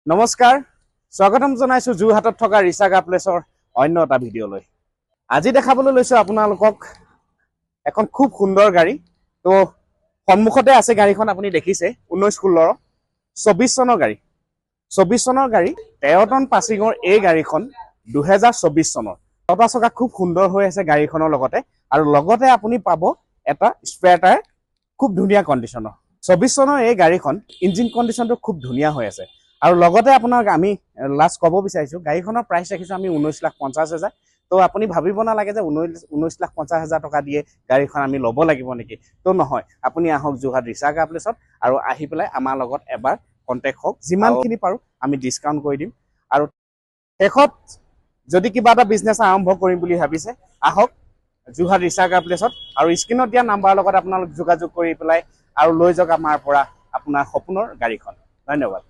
নমস্কাৰ স্বাগতম জনাইছো যোৰহাটত থকা ৰিচাগা প্লেছৰ অন্য এটা ভিডিঅ'লৈ। আজি দেখাবলৈ লৈছো আপোনালোকক এখন খুব সুন্দৰ গাড়ী। তো সন্মুখতে আছে গাড়ীখন, আপুনি দেখিছে 1916 24 চনৰ গাড়ী। 24 চনৰ গাড়ী 13 টন পাছিঙৰ এই গাড়ীখন 2024 চনৰ। ছটা চকা খুব সুন্দৰ হৈ আছে গাড়ীখনৰ লগতে, আৰু লগতে আপুনি পাব এটা স্পেয়াৰ টায়াৰ খুব ধুনীয়া কণ্ডিশ্যনৰ। 24 চনৰ এই গাড়ীখন ইঞ্জিন কণ্ডিশ্যনটো খুব ধুনীয়া হৈ আছে। আৰু লগতে আপোনাক আমি লাষ্ট ক'ব বিচাৰিছোঁ গাড়ীখনৰ প্ৰাইচ ৰাখিছোঁ আমি 19,50,000। তো আপুনি ভাবিব নালাগে যে 19,50,000 টকা দিয়ে গাড়ীখন আমি ল'ব লাগিব নেকি। তো নহয়, আপুনি আহক যোৰহাট ৰিচাগা প্লেছত আৰু আহি পেলাই আমাৰ লগত এবাৰ কণ্টেক্ট হওক। যিমানখিনি পাৰোঁ আমি ডিছকাউণ্ট কৰি দিম। আৰু শেষত যদি কিবা এটা বিজনেছ আৰম্ভ কৰিম বুলি ভাবিছে, আহক যোৰহাট ৰিচাগা প্লেছত, আৰু স্ক্ৰীণত দিয়া নাম্বাৰৰ লগত আপোনালোক যোগাযোগ কৰি পেলাই আৰু লৈ যাওক আমাৰ পৰা আপোনাৰ সপোনৰ গাড়ীখন। ধন্যবাদ।